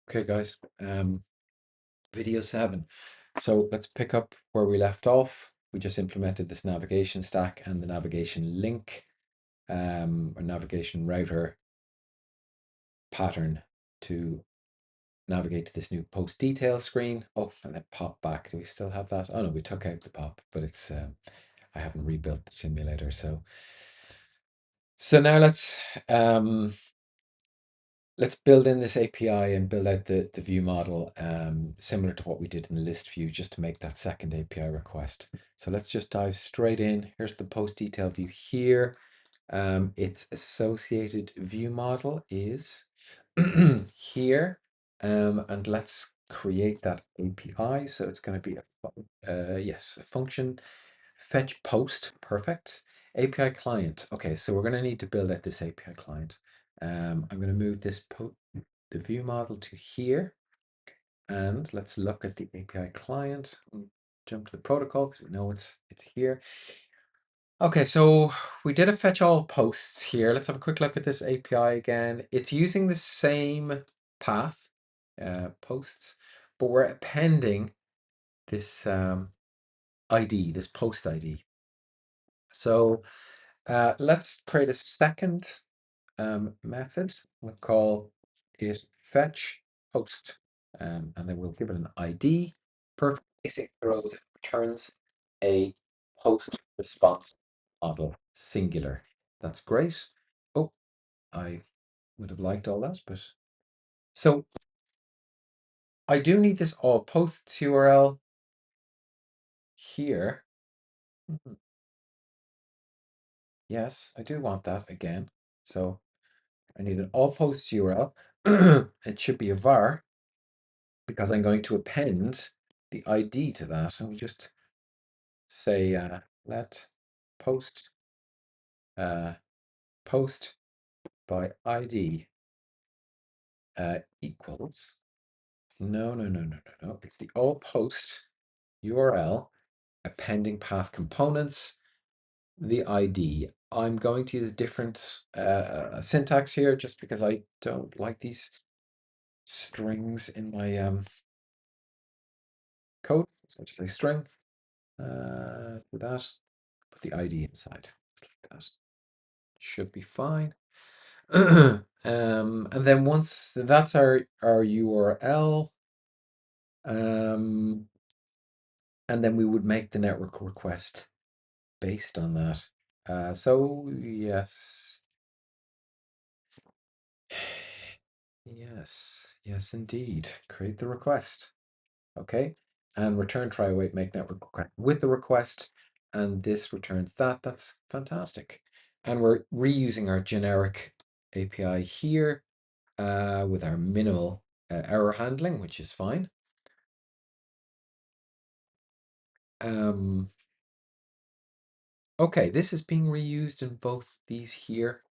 Okay, guys, video 7. So let's pick up where we left off. We just implemented this navigation stack and the navigation link or navigation router pattern to navigate to this new post detail screen. Oh, and then pop back. Do we still have that? Oh no, we took out the pop, but it's I haven't rebuilt the simulator. So now let's build in this API and build out the view model similar to what we did in the list view, just to make that second API request. So let's just dive straight in. Here's the post detail view here. Its associated view model is here. And let's create that API. So it's going to be a function fetch post. Perfect. API client. Okay, so we're going to need to build out this API client. I'm going to move the view model to here, and let's look at the API client. Jump to the protocol because we know it's here. Okay, so we did a fetch all posts here. Let's have a quick look at this API again. It's using the same path, posts, but we're appending this ID, this post ID. So let's create a second method. We'll call it fetch post, and then we'll give it an ID. Per basic throws, it returns a post response model singular. That's great. Oh, I would have liked all that, but so I do need this all posts URL here. Yes, I do want that again. So I need an all posts URL. It should be a var, because I'm going to append the ID to that. So we just say let post post by ID equals no. It's the all post URL appending path components, the ID. I'm going to use different syntax here just because I don't like these strings in my code. So I'll just say string. Do that. Put the ID inside. Just like that. Should be fine. And then once that's our URL, and then we would make the network request based on that. So yes, yes indeed. Create the request. Okay, and return try await make network request with the request, and this returns that. That's fantastic. And we're reusing our generic API here with our minimal error handling, which is fine. Okay, this is being reused in both these here.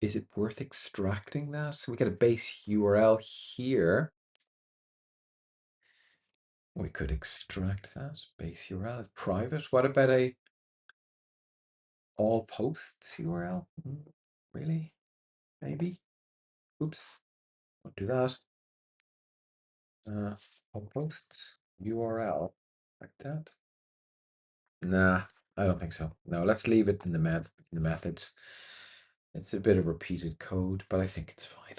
Is it worth extracting that? So we get a base URL here. We could extract that base URL as private. What about a all posts URL? Really? Maybe? Oops. Don't do that. All posts URL like that. Nah, I don't think so. No, let's leave it in the methods. It's a bit of repeated code, but I think it's fine.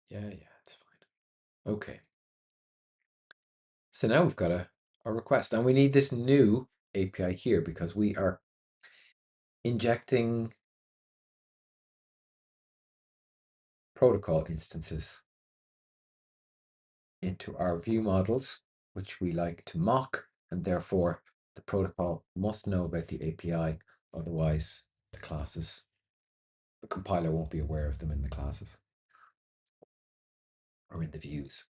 Yeah, it's fine. Okay. So now we've got a request, and we need this new API here because we are injecting protocol instances into our view models, which we like to mock, and therefore the protocol must know about the API, otherwise the compiler won't be aware of them in the classes or in the views.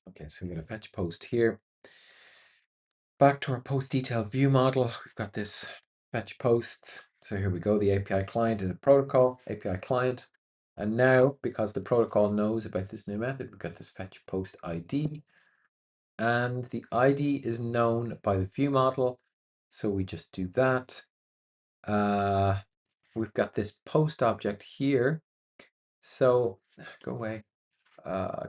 Okay, so we're going to fetch post here. Back to our post detail view model, we've got this fetch posts. So here we go, the API client is a protocol, API client. And now, because the protocol knows about this new method, we've got this fetch post ID. And the ID is known by the view model. So we just do that. we've got this post object here. So go away. So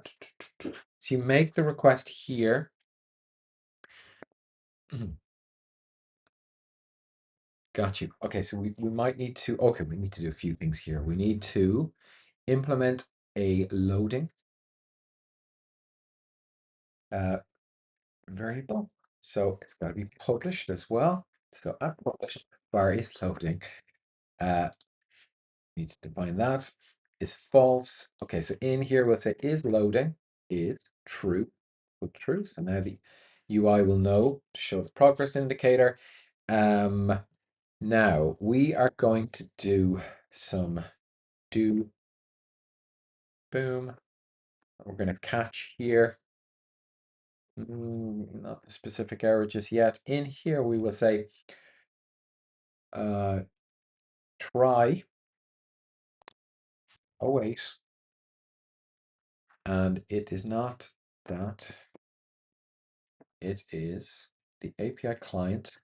you make the request here. Got you. Okay, so we might need to, okay, we need to do a few things here. We need to implement a loading variable. So it's got to be published as well. So at published var is loading. Need to define that. Is false. Okay, so in here we'll say is loading is true. Put true. So now the UI will know to show the progress indicator. Now we are going to do some do boom. We're going to catch here. Not the specific error just yet. In here we will say try await, and it is not that. It is the API client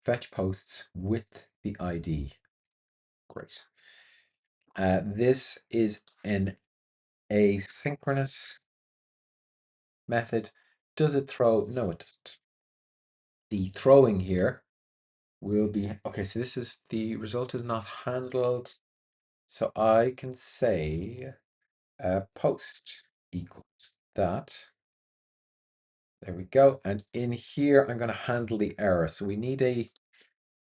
fetch posts with the ID. Great. This is an asynchronous method. Does it throw? No, it doesn't. The throwing here will be, okay, so this is the result is not handled. So I can say post equals that. There we go. And in here, I'm going to handle the error. So we need a,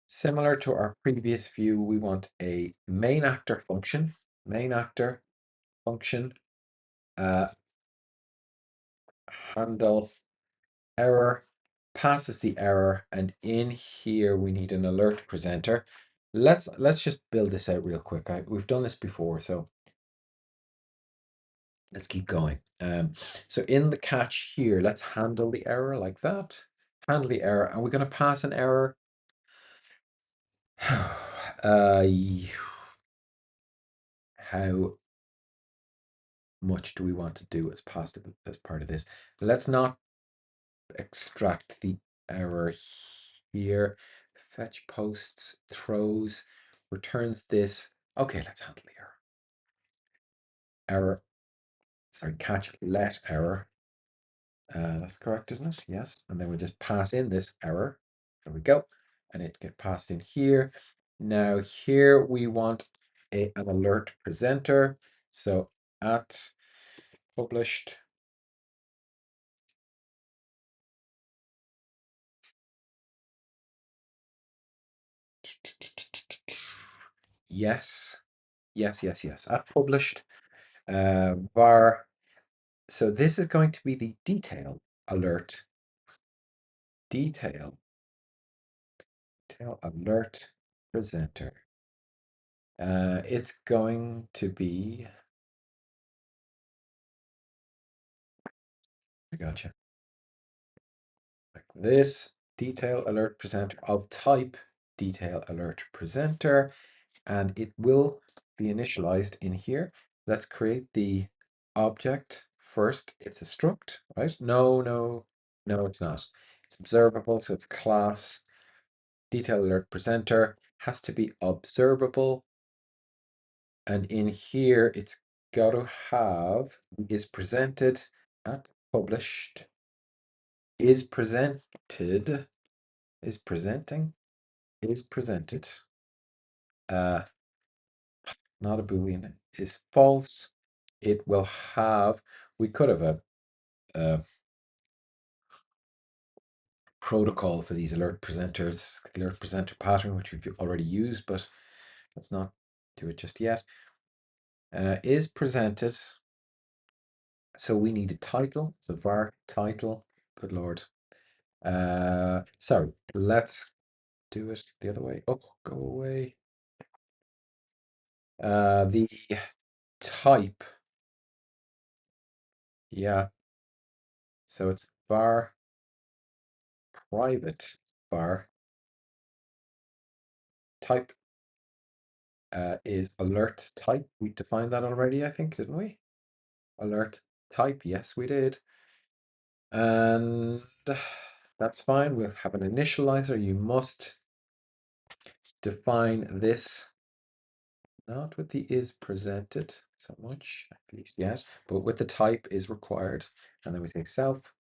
similar to our previous view, we want a main actor function, handle error, passes the error, and in here we need an alert presenter. Let's just build this out real quick. We've done this before, so let's keep going. So in the catch here, let's handle the error like that. Handle the error, and we're going to pass an error. How much do we want to do as part of this? Let's not extract the error here. Fetch posts, throws, returns this. Okay, let's handle the error. Catch let error. That's correct, isn't it? Yes. And then we just pass in this error. There we go. And it get passed in here. Now here we want an alert presenter. So at published. Yes. At published var. So this is going to be the detail alert. Detail alert presenter. It's going to be, I gotcha, like this, detail alert presenter of type detail alert presenter, and it will be initialized in here. Let's create the object first. It's a struct, right? No, it's not. It's observable, so it's class detail alert presenter has to be observable. And in here, it's got to have is presented at published, is presented, is presenting, is presented. Not a Boolean, is false. It will have, we could have a protocol for these alert presenters, alert presenter pattern, which we've already used, but let's not do it just yet. Is presented. So we need a title. So var title. Good Lord. Sorry, let's do it the other way. Oh, go away. The type. Yeah. So it's var private var type is alert type. We defined that already, I think, didn't we? Alert type. Yes, we did. And that's fine. We'll have an initializer. You must define this, not with the is presented so much, at least yet, but with the type is required. And then we say self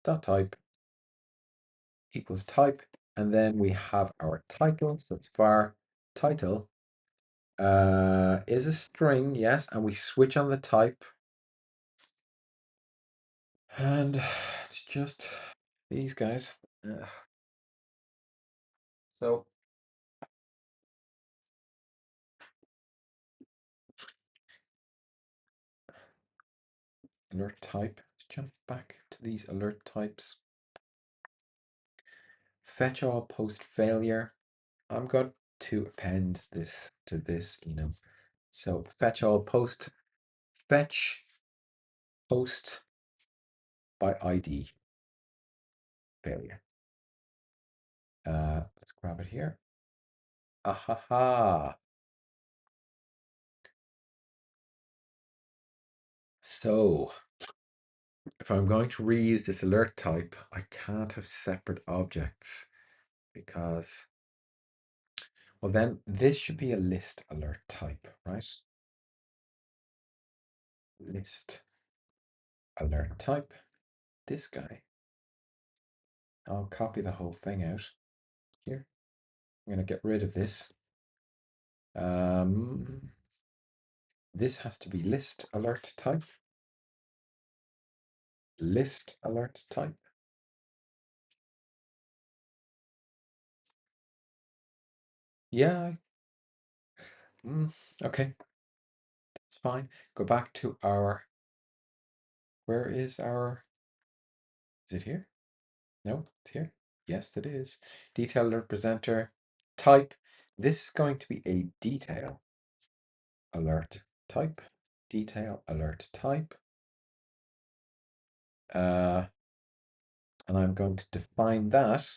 dot type equals type, and then we have our title. So it's var title is a string, yes, and we switch on the type, and it's just these guys. So alert type. Let's jump back to these alert types. Fetch all post failure. I'm going to append this to this, So fetch all post, fetch post by ID failure. Let's grab it here. Ahaha. So if I'm going to reuse this alert type, I can't have separate objects because, well, then this should be a list alert type, right? List alert type, this guy. I'll copy the whole thing out here. I'm going to get rid of this. This has to be list alert type. List alert type. Yeah. Okay. That's fine. Go back to our, where is our, is it here? No, it's here. Yes, it is. Detail alert presenter type. This is going to be a detail alert type. Detail alert type. And I'm going to define that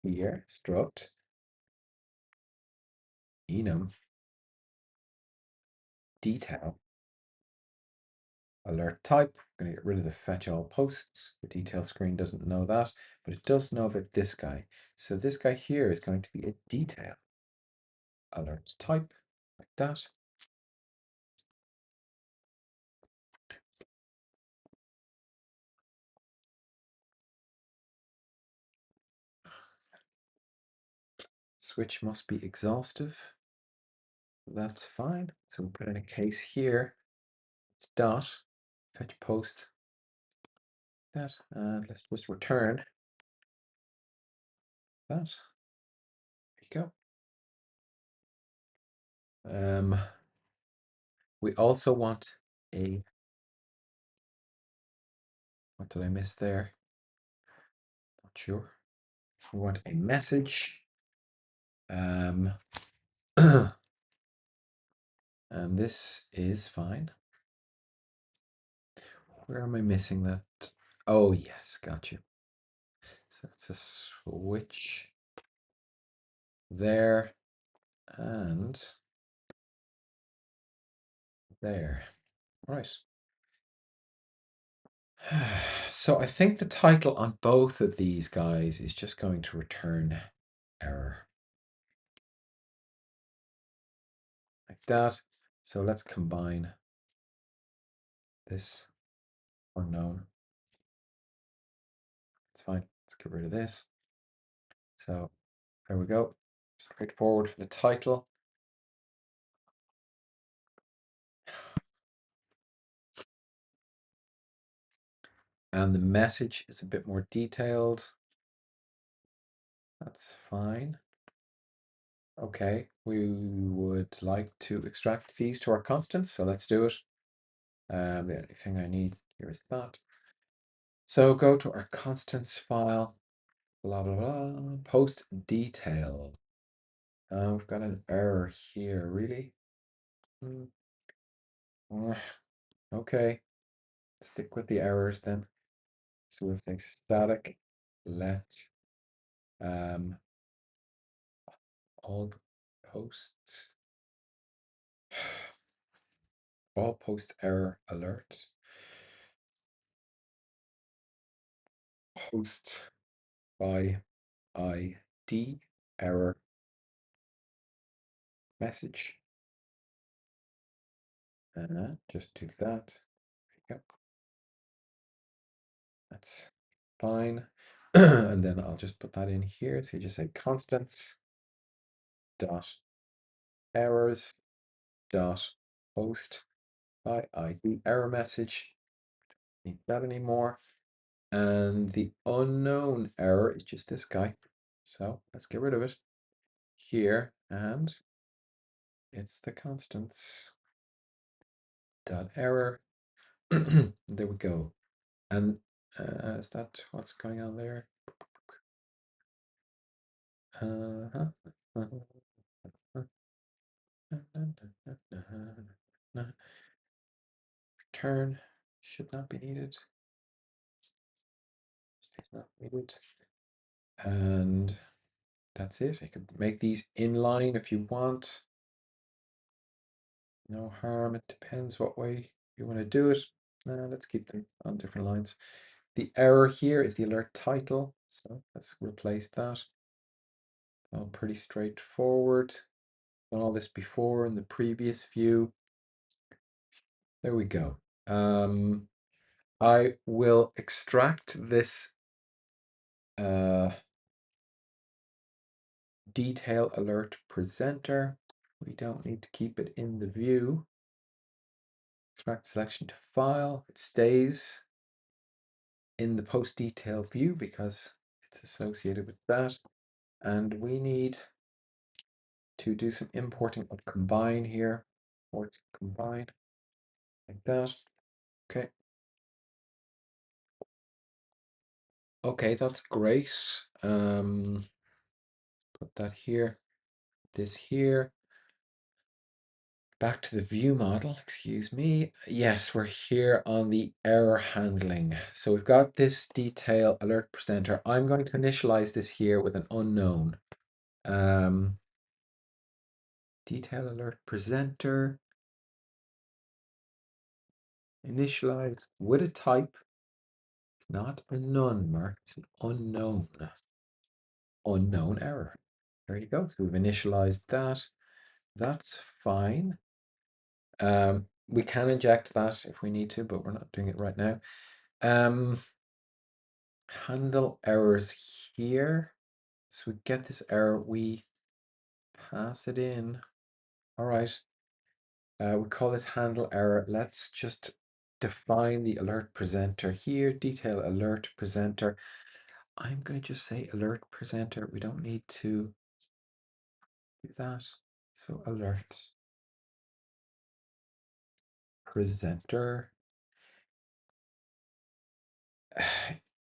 here, struct enum detail alert type. I'm going to get rid of the fetch all posts. The detail screen doesn't know that, but it does know about this guy. So this guy here is going to be a detail alert type, like that. Switch must be exhaustive. That's fine. So we'll put in a case here. It's dot fetch post that, and let's just return that. There you go. We also want a, what did I miss there? Not sure. We want a message. And this is fine. Where am I missing that? Oh, yes, got you. So it's a switch there and there. Right. So I think the title on both of these guys is just going to return error. Like that. So let's combine this unknown. It's fine. Let's get rid of this. So there we go. Straightforward for the title. And the message is a bit more detailed. That's fine. Okay, we would like to extract these to our constants, so let's do it. The only thing I need here is that. So go to our constants file, blah, blah, blah, post detail. We've got an error here, really? Okay, stick with the errors then. So we'll say static let all posts all post error alert post by ID error message. Just do that. There you go. That's fine. And then I'll just put that in here. So you just say constants dot errors dot post by ID error message. Need that anymore. And the unknown error is just this guy. So let's get rid of it here. And it's the constants dot error. There we go. And is that what's going on there? Return should not be needed. Is not needed. And that's it. You can make these inline if you want. No harm. It depends what way you want to do it. Let's keep them on different lines. The error here is the alert title. So let's replace that. All pretty straightforward. Done all this before in the previous view. There we go. I will extract this detail alert presenter. We don't need to keep it in the view. Extract selection to file. It stays in the post detail view because it's associated with that. And we need to do some importing of combine here. Or combine like that. Okay. Okay, that's great. Put that here, this here. Back to the view model, excuse me. Yes, we're here on the error handling. So we've got this detail alert presenter. I'm going to initialize this here with an unknown. Detail alert presenter. Initialize with a type. It's not a none, Mark. It's an unknown. Unknown error. There you go. So we've initialized that. That's fine. We can inject that if we need to, but we're not doing it right now. Handle errors here. So we get this error, we pass it in. All right. We call this handle error. Let's just define the alert presenter here. Detail alert presenter. I'm going to just say alert presenter. We don't need to do that. So alert presenter.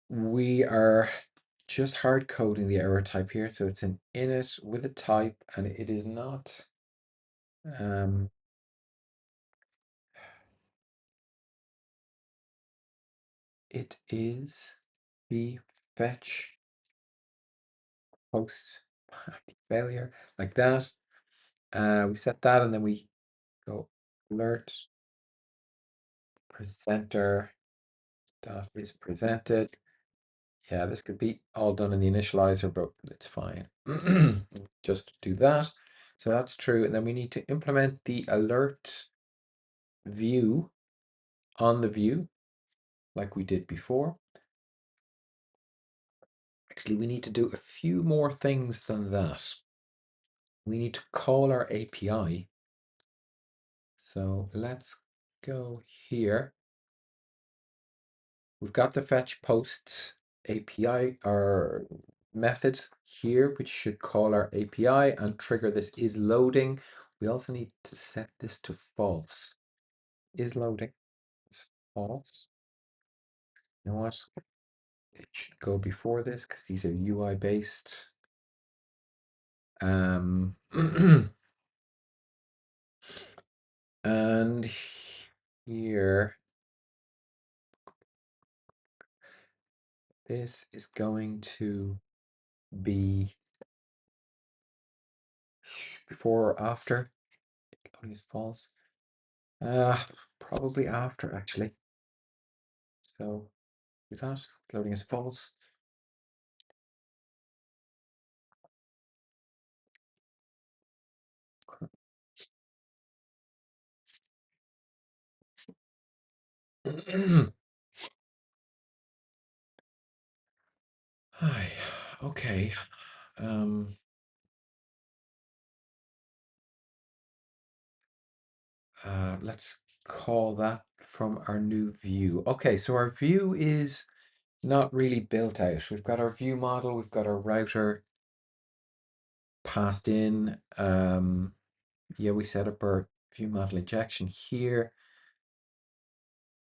We are just hard coding the error type here. So it's an init with a type, and it is not it is the fetch post failure like that. We set that, and then we go alert presenter dot is presented. Yeah, this could be all done in the initializer, but it's fine. Just do that. So that's true. And then we need to implement the alert view on the view like we did before. Actually, we need to do a few more things than that. We need to call our API. So let's go here. We've got the fetch posts API, our method here, which should call our API and trigger this is loading. We also need to set this to false. Is loading. It's false. You know what? It should go before this because these are UI based. And here, this is going to be before or after. Loading is false. Probably after actually. So with that, loading is false. Hi. Okay. Um, let's call that from our new view. Okay, so our view is not really built out. We've got our view model, we've got our router passed in. Yeah, we set up our view model injection here.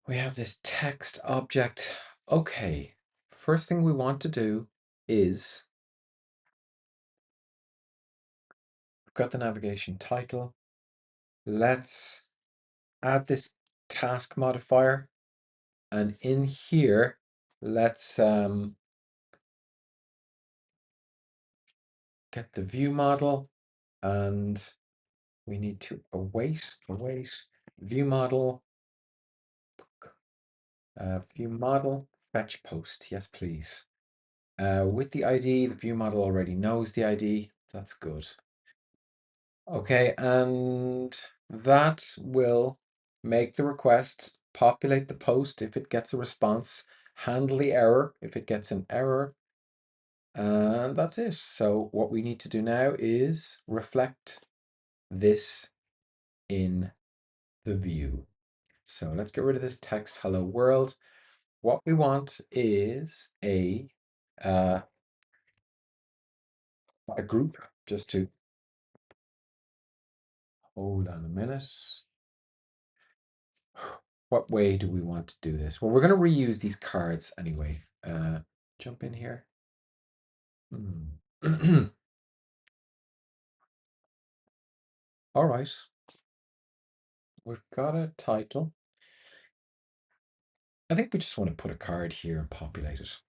We have this text object. Okay, first thing we want to do is we've got the navigation title. Let's add this task modifier, and in here, let's get the view model, and we need to await view model, view model fetch post. Yes, please. With the ID, the view model already knows the ID. That's good. Okay, and that will make the request, populate the post if it gets a response, handle the error if it gets an error, and that's it. So what we need to do now is reflect this in the view. So let's get rid of this text hello world. What we want is uh, a group, just to hold on a minute. What way do we want to do this? Well, we're going to reuse these cards anyway. Jump in here. All right. We've got a title. I think we just want to put a card here and populate it.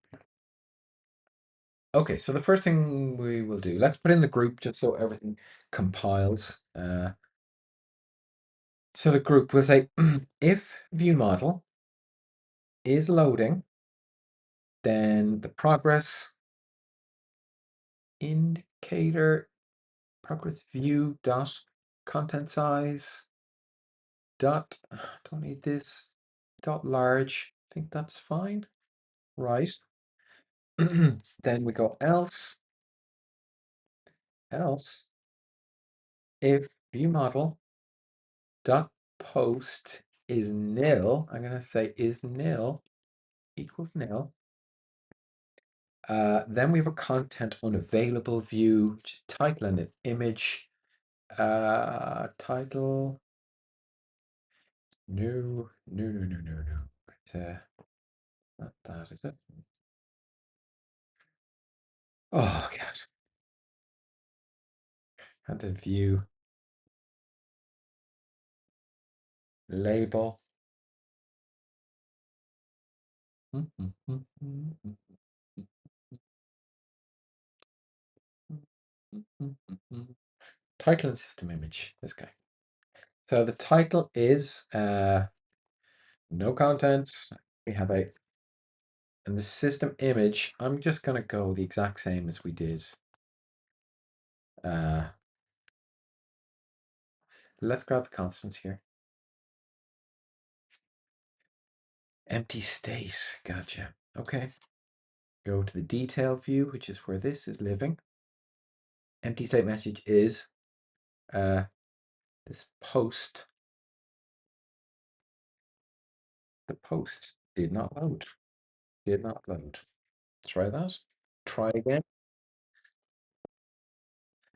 Okay, so the first thing we will do, let's put in the group just so everything compiles. So the group will say, if view model is loading, then the progress indicator, progress view dot content size dot, don't need this, dot large. I think that's fine. Right. Then we go else if view model dot post is nil, I'm going to say is nil equals nil. Then we have a content unavailable view, which is title and an image. Title. No. But, not that, is it? Oh, God. Content view. Label. Title and system image, this guy. So the title is no content. We have and the system image, I'm just going to go the exact same as we did. Let's grab the constants here. Empty state, gotcha. Okay. Go to the detail view, which is where this is living. Empty state message is this post. The post did not load. Did not load. Try that. Try again.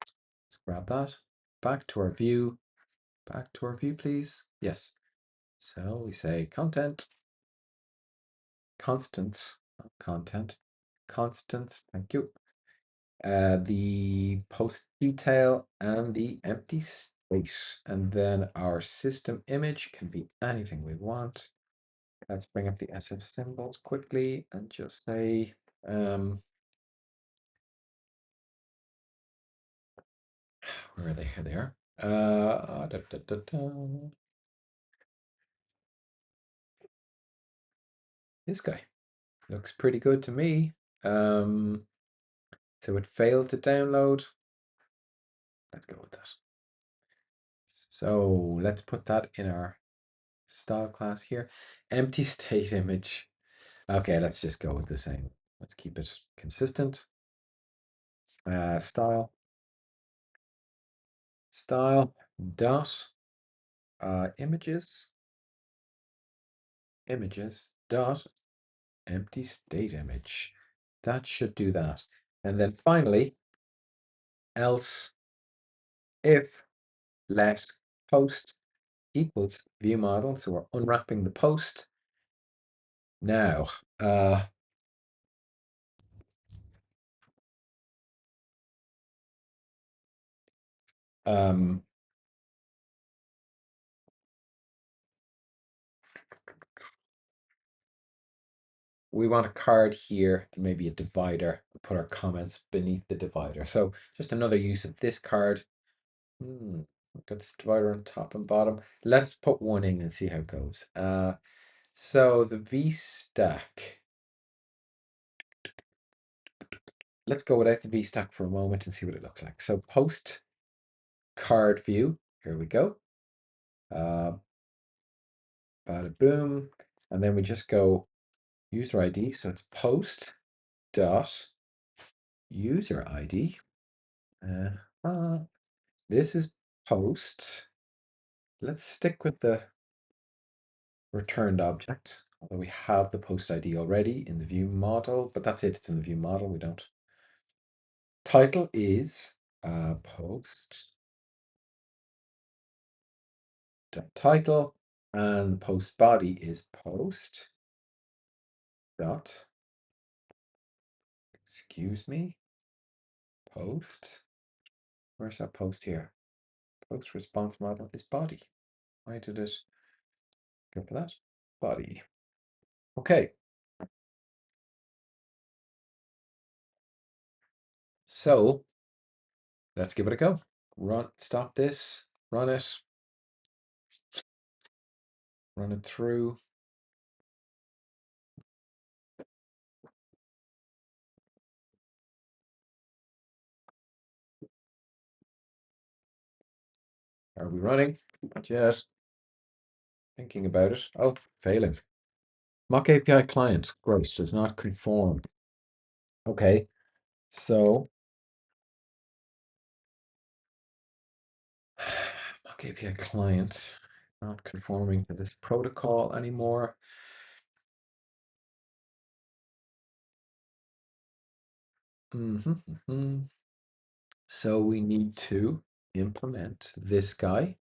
Let's grab that. Back to our view. Back to our view, please. Yes. So we say content, constants, not content, constants. Thank you. The post detail and the empty space. And then our system image can be anything we want. Let's bring up the SF symbols quickly and just say, where are they? Here they are. This guy looks pretty good to me. So it failed to download. Let's go with that. So let's put that in our style class here. Empty state image. Okay, let's just go with the same. Let's keep it consistent. Style dot images dot empty state image. That should do that. And then finally, else if let post equals view model. So we're unwrapping the post. Now, um, we want a card here, maybe a divider, put our comments beneath the divider. So just another use of this card. Got this divider on top and bottom. Let's put one in and see how it goes. So the VStack. Let's go without the VStack for a moment and see what it looks like. So post card view. Here we go. Bada boom. And then we just go user ID. So it's post dot user ID. This is post. Let's stick with the returned object, although we have the post ID already in the view model, but that's it. It's in the view model. We don't. Title is post dot title, and the post body is post dot. Excuse me. Post. Where's that post here? Post response model is body. Why did it go for that? Body. Okay. So let's give it a go. Stop this, run it through. Are we running? Just thinking about it. Oh, failing. Mock API client, gross, does not conform. Okay, so mock API client not conforming to this protocol anymore. So we need to implement this guy.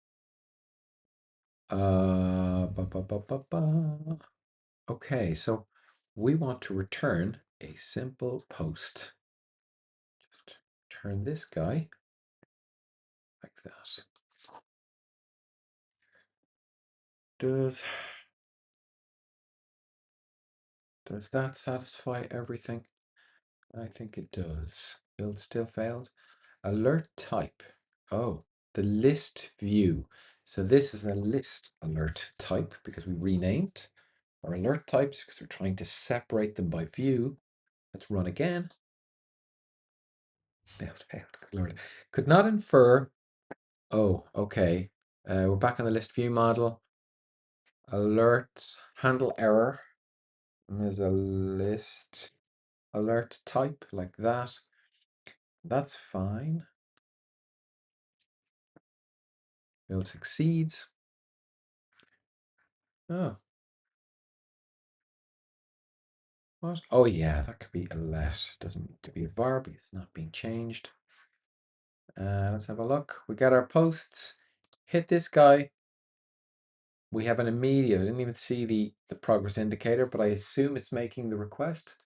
Okay, so we want to return a simple post. Just turn this guy like that. Does that satisfy everything? I think it does. Build still failed. Alert type. Oh, the list view. So this is a list alert type because we renamed our alert types because we're trying to separate them by view. Let's run again. Failed. Good Lord. Could not infer. Oh, okay. We're back on the list view model. Alert handle error. There's a list alert type like that. That's fine. Build succeeds. Oh. What? Oh yeah, that could be a let. Doesn't need to be a verb. It's not being changed. Let's have a look. We got our posts. Hit this guy. We have an immediate. I didn't even see the progress indicator, but I assume it's making the request.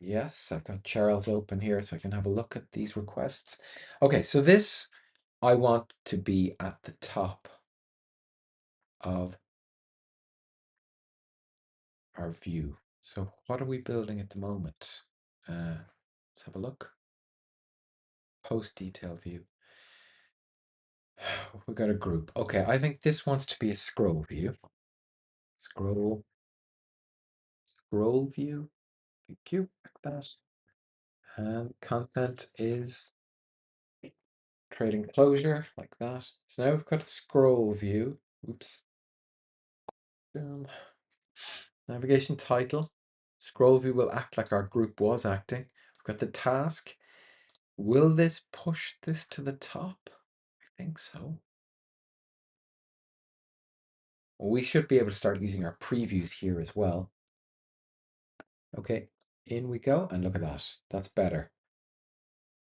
Yes, I've got Charles open here so I can have a look at these requests. Okay, so this I want to be at the top of our view. So what are we building at the moment? Let's have a look. Post detail view. We got a group. Okay, I think this wants to be a scroll view. Scroll view. Thank you. Like that. And content is creating closure like that. So now we've got a scroll view. Oops. Navigation title. Scroll view will act like our group was acting. We've got the task. Will this push this to the top? I think so. We should be able to start using our previews here as well. Okay, in we go, and look at that. That's better.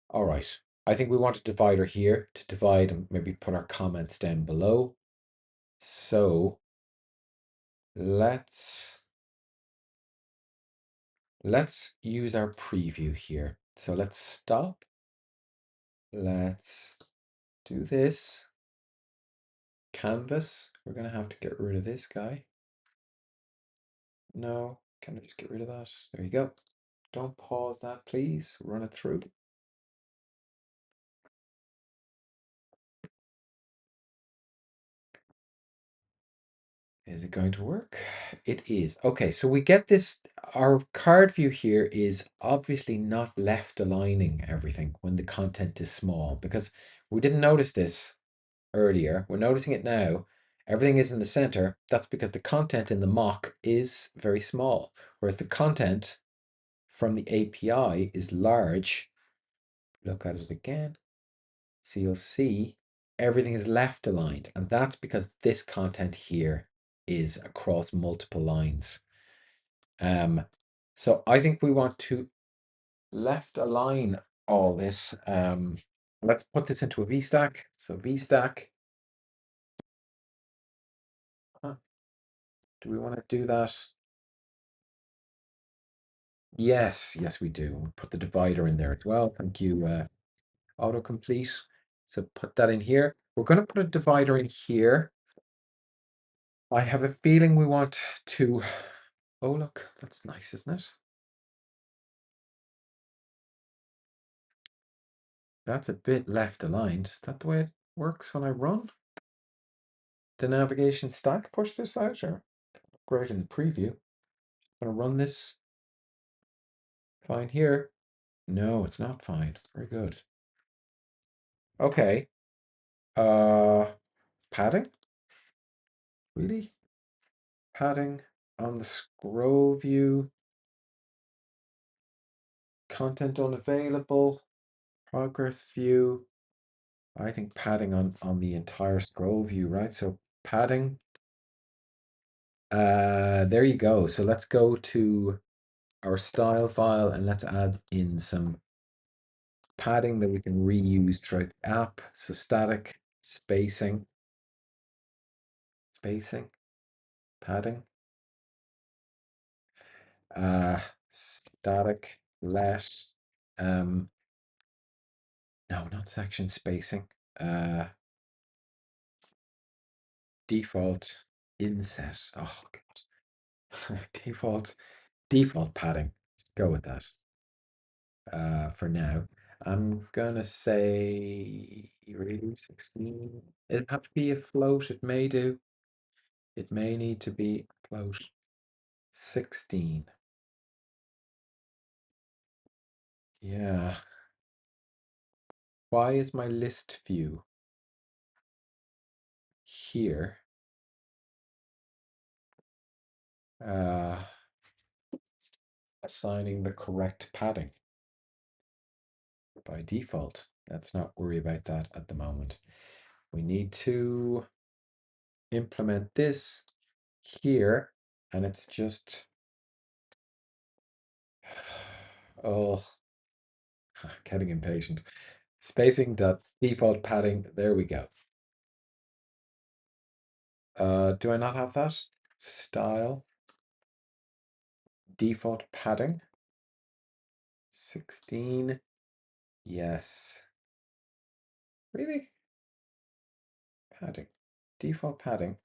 All right. I think we want a divider here to divide and maybe put our comments down below. So let's use our preview here. So let's stop. Let's do this. Canvas. We're going to have to get rid of this guy. No, can I just get rid of that? There you go. Don't pause that, please. Run it through. Is it going to work? It is. Okay, so we get this. Our card view here is obviously not left aligning everything when the content is small, because we didn't notice this earlier. We're noticing it now. Everything is in the center. That's because the content in the mock is very small, whereas the content from the API is large. Look at it again. So you'll see everything is left aligned, and that's because this content here is across multiple lines. So I think we want to left align all this. Let's put this into a VStack. So VStack. Do we want to do that? Yes, yes, we do. We'll put the divider in there as well. Thank you, autocomplete. So put that in here. We're going to put a divider in here. I have a feeling we want to. Oh, look, that's nice, isn't it? That's a bit left aligned. Is that the way it works when I run? The navigation stack push this out, or great in the preview. I'm gonna run this fine here. No, it's not fine. Very good. Okay. Padding? Really? Padding on the scroll view. Content unavailable. Progress view. I think padding on the entire scroll view, right? So padding. There you go. So let's go to our style file and let's add in some padding that we can reuse throughout the app. So static, spacing, padding, static, less, no, not section spacing, default inset. Oh God. default padding. Go with that. For now. I'm gonna say really 16. It'd have to be a float. It may do. It may need to be a float. 16. Yeah. Why is my list view here? Assigning the correct padding by default. Let's not worry about that at the moment. We need to implement this here, and it's just oh, getting impatient. Spacing dot default padding. There we go. Do I not have that? Style default padding 16. Yes. Really? Padding. Default padding.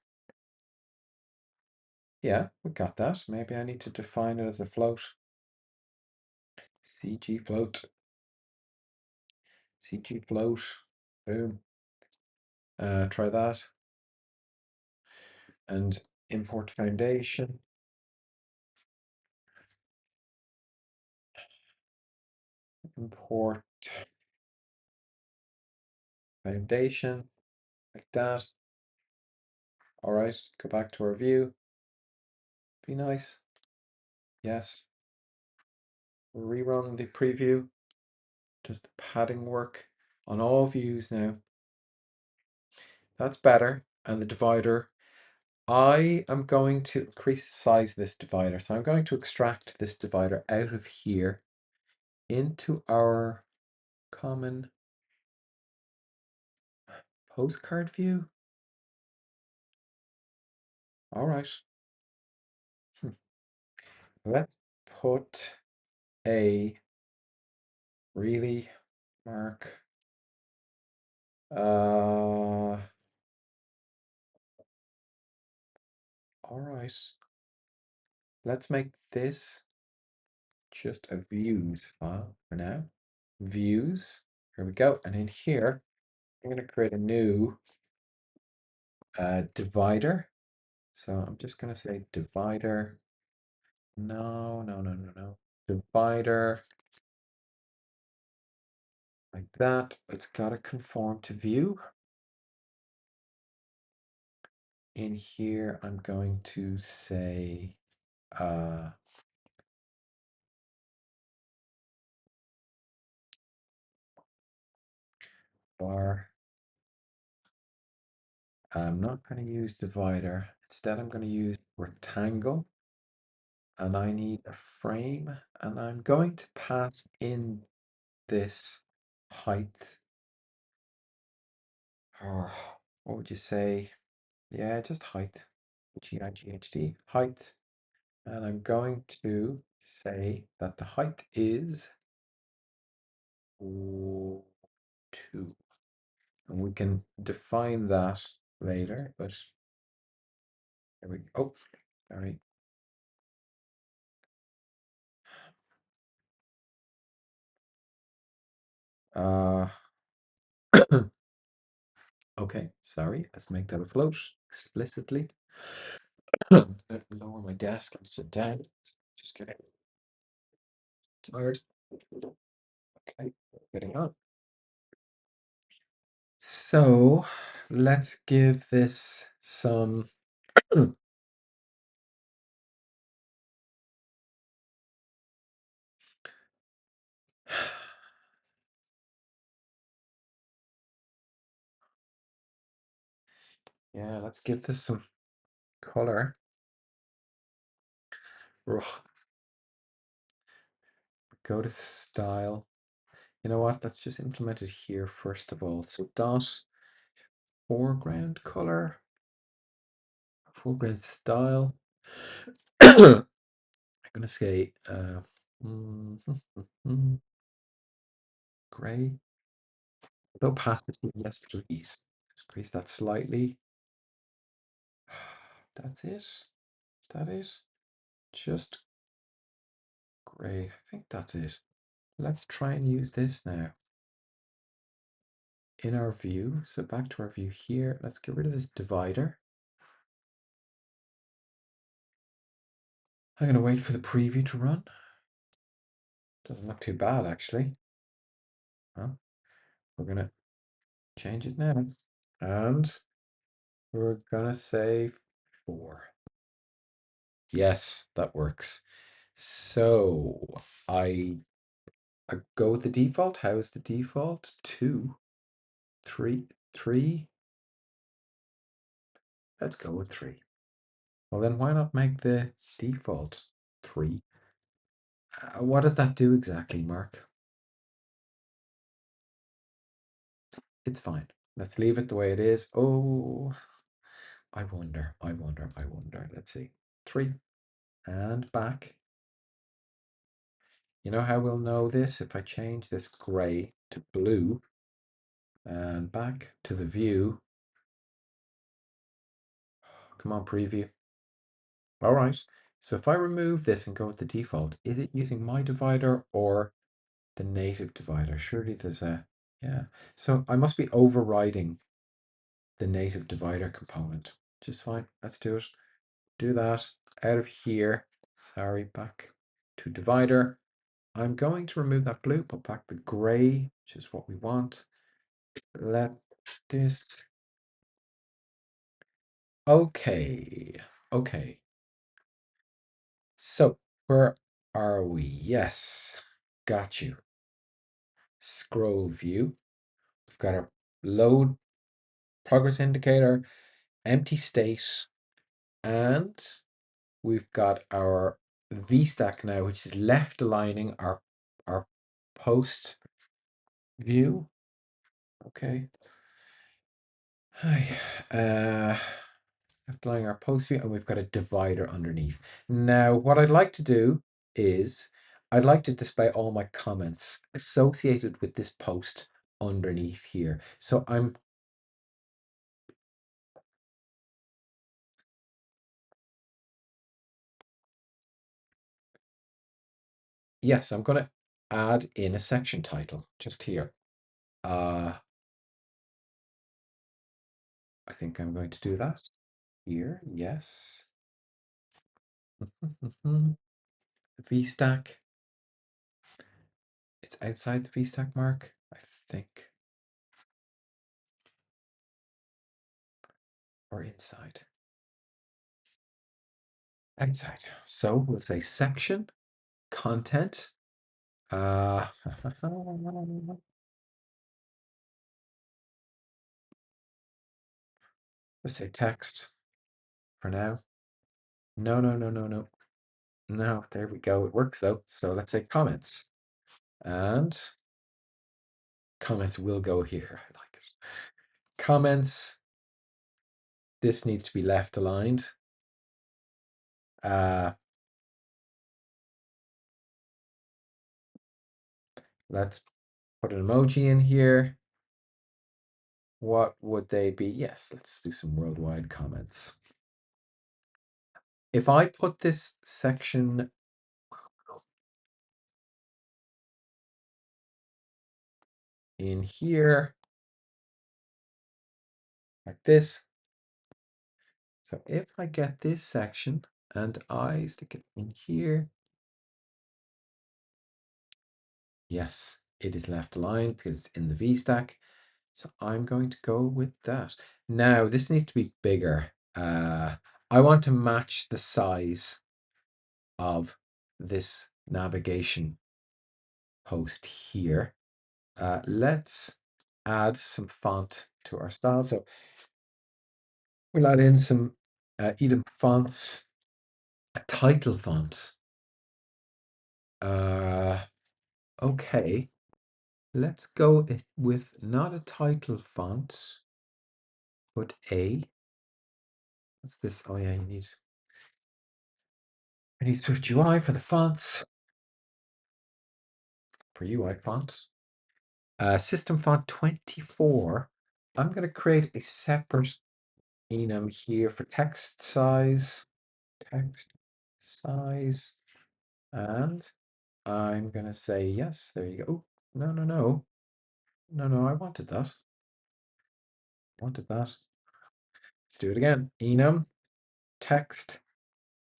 Yeah, we got that. Maybe I need to define it as a float. CG float. CG float. Boom. Try that. And import foundation. Import foundation, like that. All right, go back to our view. Be nice. Yes. Rerun the preview. Does the padding work on all views now? That's better. And the divider. I am going to increase the size of this divider. So I'm going to extract this divider out of here into our common postcard view. All right. Let's put a really mark. All right. Let's make this just a views file for now. Views. Here we go. And in here, I'm going to create a new divider. So I'm just going to say divider. No. Divider. Like that. It's got to conform to view. In here, I'm going to say bar. I'm not going to use divider. Instead, I'm going to use rectangle. And I need a frame. And I'm going to pass in this height. Or what would you say? Yeah, just height. G-I-G-H-T. Height. And I'm going to say that the height is 2. And we can define that later, but there we go. Oh, sorry. Okay, sorry. Let's make that a float explicitly. Lower my desk and sit down. Just getting tired. Okay, getting on. So let's give this some yeah, let's give this some color. Ugh. Go to style. You know what? Let's just implement it here first of all. So dot foreground color, foreground style. I'm gonna say gray. Opacity, yes, please. Just increase that slightly. That's it. Is that it? Just gray. I think that's it. Let's try and use this now in our view. So back to our view here. Let's get rid of this divider. I'm going to wait for the preview to run. Doesn't look too bad, actually. Well, we're going to change it now. And we're going to say 4. Yes, that works. So I go with the default. How is the default? 2, 3, 3. Let's go with 3. Well, then why not make the default 3? What does that do exactly, Mark? It's fine. Let's leave it the way it is. Oh, I wonder. Let's see. 3 and back. You know how we'll know this? If I change this gray to blue and back to the view. Come on, preview. All right. So if I remove this and go with the default, is it using my divider or the native divider? Surely there's a, yeah. So I must be overriding the native divider component, which is fine. Let's do it. Do that out of here. Sorry, back to divider. I'm going to remove that blue, put back the gray, which is what we want. Let this. Okay. Okay. So where are we? Yes. Got you. Scroll view. We've got our load progress indicator, empty state, and we've got our VStack now, which is left aligning our post view. Okay. Hi. Applying our post view, and we've got a divider underneath. Now, what I'd like to do is I'd like to display all my comments associated with this post underneath here. So yes, I'm going to add in a section title just here. I think I'm going to do that here. Yes. VStack. It's outside the VStack mark, I think. Or inside. Outside. So we'll say section, content. Let's say text for now. No, no, no, no, no. No, there we go. It works though. So let's say comments. And comments will go here. I like it. Comments. This needs to be left aligned. Let's put an emoji in here. What would they be? Yes, let's do some worldwide comments. If I put this section in here like this, so if I get this section and I stick it in here, yes, it is left aligned because it's in the VStack. So I'm going to go with that. Now, this needs to be bigger. I want to match the size of this navigation post here. Let's add some font to our style. So we'll add in some Edom fonts, a title font. Okay, let's go with not a title font, but what's this? Oh yeah, I need Swift UI for the fonts. For UI font. System font 24. I'm going to create a separate enum here for text size. Text size. And I'm going to say yes. There you go. Oh, no, no, no. No, no, I wanted that. Wanted that. Let's do it again. Enum, text,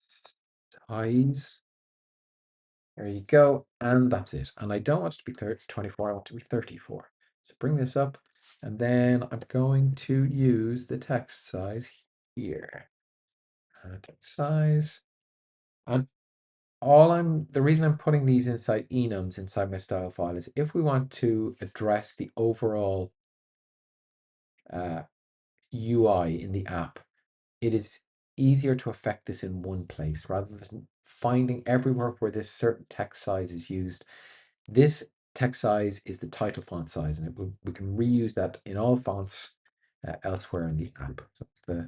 size. There you go. And that's it. And I don't want it to be 24. I want it to be 34. So bring this up. And then I'm going to use the text size here. Text size. And the reason I'm putting these inside enums inside my style file is if we want to address the overall UI in the app, it is easier to affect this in one place rather than finding everywhere where this certain text size is used. This text size is the title font size, and we can reuse that in all fonts elsewhere in the app. So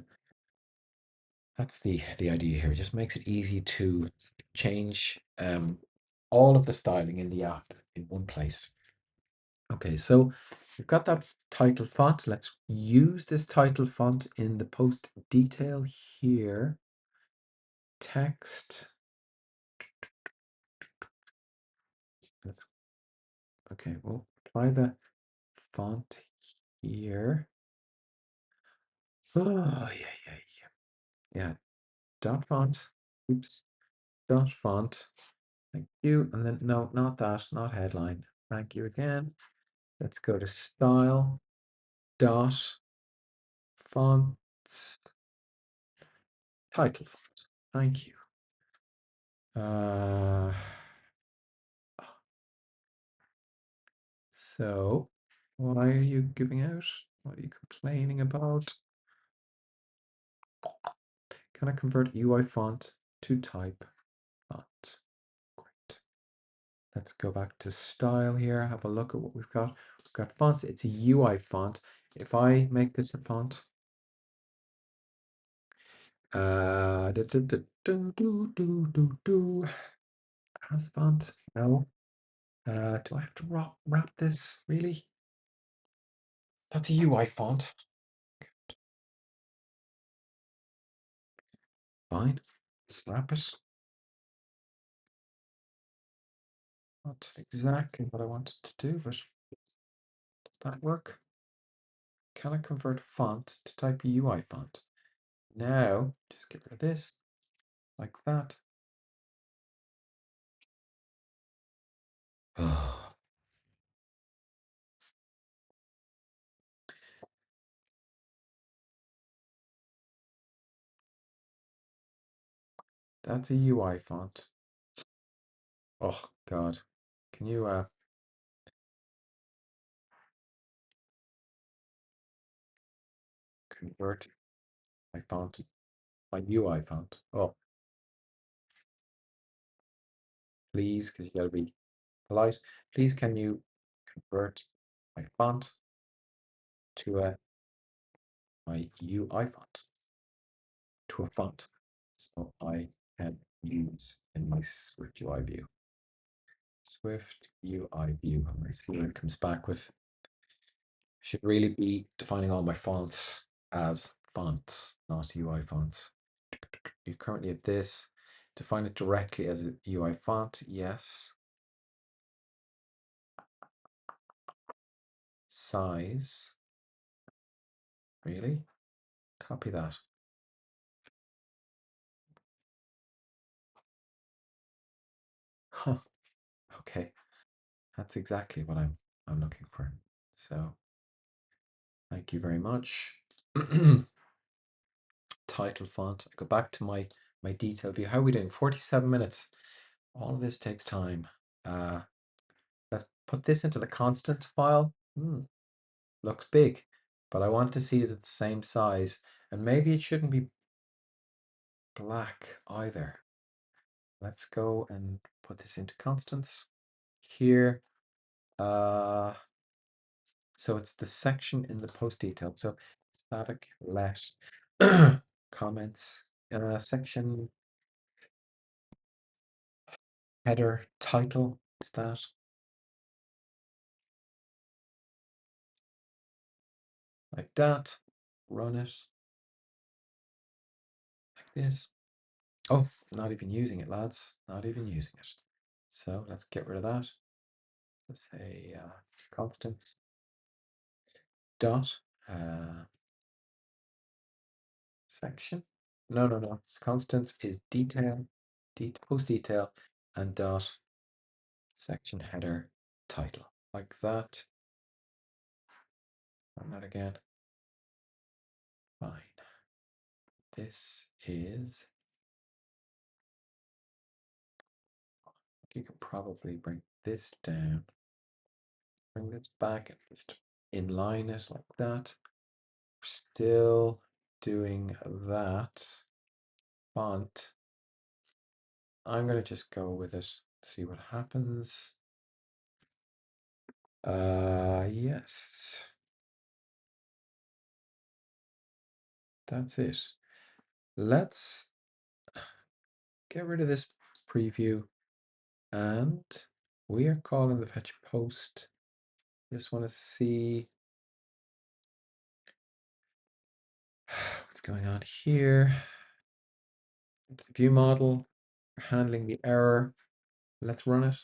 that's the idea here. It just makes it easy to change all of the styling in the app in one place. Okay, so we've got that title font. Let's use this title font in the post detail here. Text. Okay, we'll apply the font here. Oh, yeah. Dot font. Oops. Dot font. Thank you. And then, no, not that, not headline. Thank you again. Let's go to style. dot fonts title font. Thank you. So why are you giving out? What are you complaining about? Can I convert UI font to type font? Great. Let's go back to style here. Have a look at what we've got. We've got fonts. It's a UI font. If I make this a font, as font, no. Do I have to wrap this? Really? That's a UI font. Fine. Wrap it. Not exactly what I wanted to do, but does that work? Can I convert font to type UI font? Now, just get rid of this, like that. That's a UI font. Oh God, can you convert my font, my UI font? Oh, please, because you gotta be polite. Please, can you convert my font to my UI font to a font, so I can use in my Swift UI view. Swift UI view. Let's see what it comes back with. Should really be defining all my fonts as fonts, not UI fonts. You currently have this. Define it directly as a UI font. Yes. Size. Really? Copy that. Huh. Okay. That's exactly what I'm looking for. So thank you very much. Title font. I go back to my detail view. How are we doing? 47 minutes. All of this takes time. Let's put this into the constant file. Looks big, but I want to see is it the same size, and maybe it shouldn't be black either. Let's go and put this into constants here. So it's the section in the post detail. So static let comments section header title is that. Like that. Run it like this. Oh, not even using it, lads. Not even using it. So let's get rid of that. Let's say constants dot section. No. Constants is detail, post detail, and dot section header title like that. Run that again. Fine. This is. You can probably bring this down. Bring this back and just inline it like that. We're still doing that font. I'm going to just go with it, see what happens. Yes. That's it. Let's get rid of this preview and we are calling the fetch post. Just want to see what's going on here. The view model, handling the error. Let's run it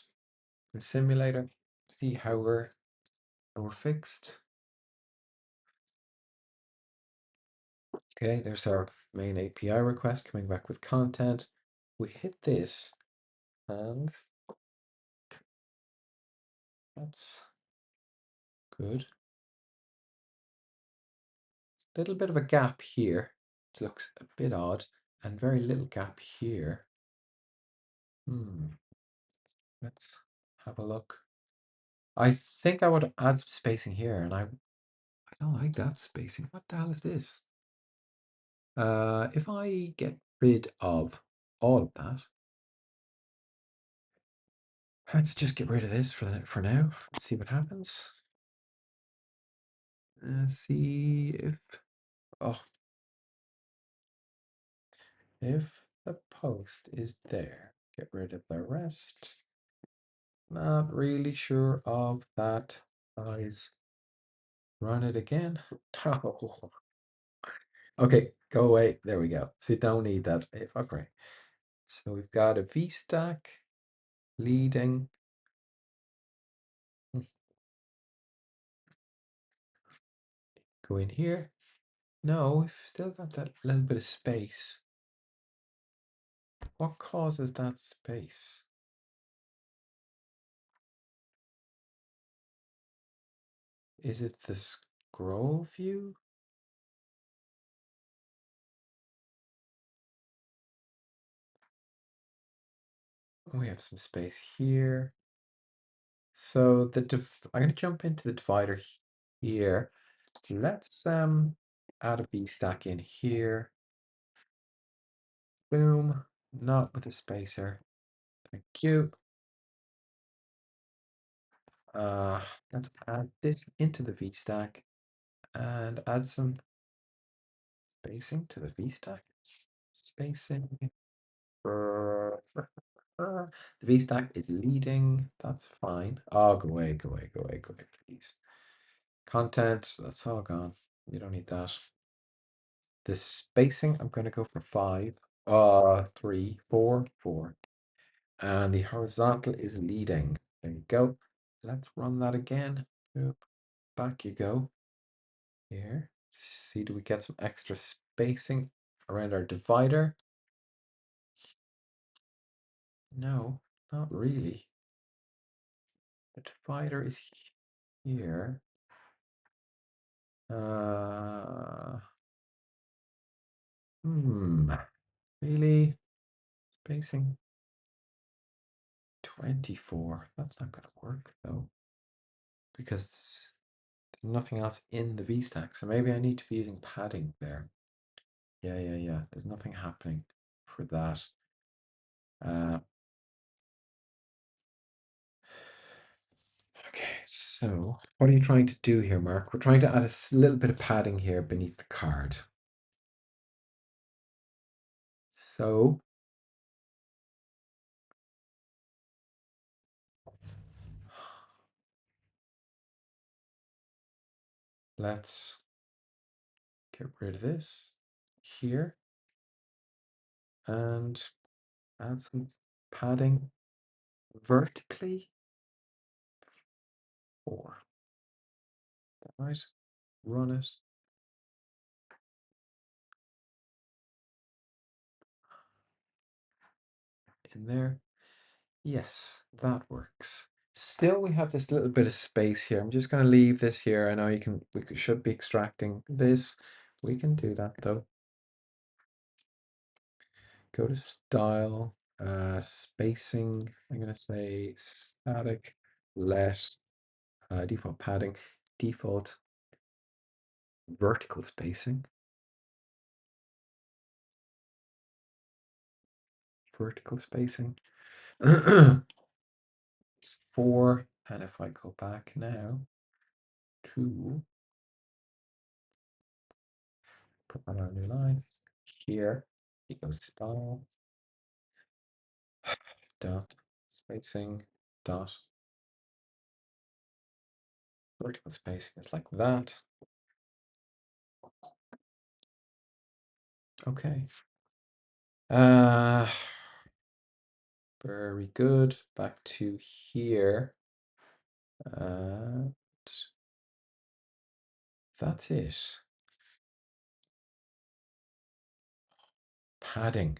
in simulator, see how we're fixed. Okay, there's our main API request coming back with content. We hit this and that's good. little bit of a gap here. It looks a bit odd, and very little gap here. Let's have a look. I think I would add some spacing here, and I don't like that spacing. What the hell is this? If I get rid of all of that, let's just get rid of this for now. Let's see what happens. See if oh, if the post is there. Get rid of the rest. Not really sure of that size. Run it again. No. Okay, go away. There we go. So you don't need that. Okay. So we've got a V stack leading. Go in here. No, we've still got that little bit of space. What causes that space? Is it the scroll view? We have some space here. So I'm going to jump into the divider here. Let's add a V stack in here. Boom. Not with a spacer. Thank you. Let's add this into the V stack and add some spacing to the V stack. Spacing. The V stack is leading. That's fine. Oh, go away, go away, go away, go away, please. Content, that's all gone. You don't need that. The spacing, I'm going to go for 5. 3, 4, 4. And the horizontal is leading. There you go. Let's run that again. Boop. Back you go. Here. See, do we get some extra spacing around our divider? No, not really. The divider is here. Really? Spacing 24. That's not gonna work though. Because there's nothing else in the V stack. So maybe I need to be using padding there. Yeah. There's nothing happening for that. Okay, so what are you trying to do here, Mark? We're trying to add a little bit of padding here beneath the card. So let's get rid of this here and add some padding vertically. 4. Right? Run it. In there. Yes, that works. Still, we have this little bit of space here. I'm just going to leave this here. I know should be extracting this. We can do that though. Go to style, spacing. I'm going to say static, let, default padding, default vertical spacing. Vertical spacing. It's 4. And if I go back now to put on our new line here, you go style, dot, spacing, dot, vertical spacing is like that. Okay. Very good. Back to here. That's it. Padding.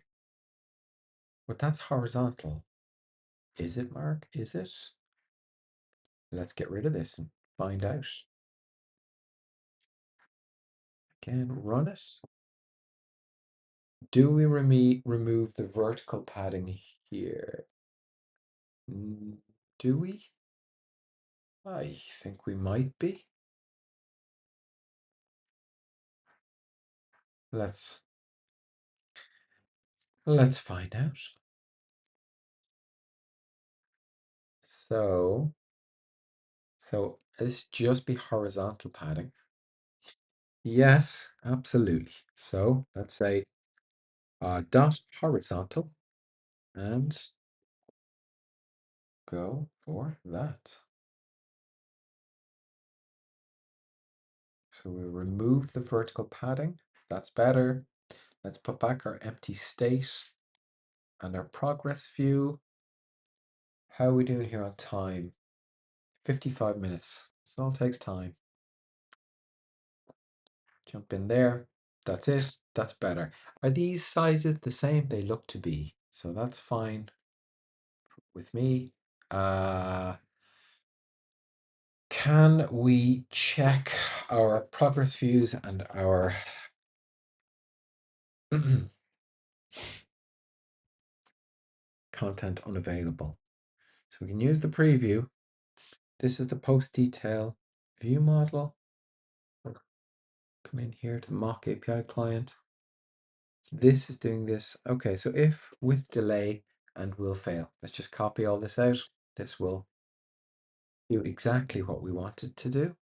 But that's horizontal. Is it, Mark? Is it? Let's get rid of this and find out. Again, run it. Do we remove the vertical padding here? Do we? I think we might be. Let's find out. So this just be horizontal padding. Yes, absolutely. So let's say dot horizontal and go for that. So we'll remove the vertical padding. That's better. Let's put back our empty state and our progress view. How are we doing here on time? 55 minutes. This all takes time. Jump in there. That's it. That's better. Are these sizes the same? They look to be. So that's fine with me. Can we check our progress views and our content unavailable? So we can use the preview. This is the post detail view model. Come in here to the mock API client. This is doing this. Okay, so if with delay and will fail. Let's just copy all this out. This will do exactly what we wanted to do.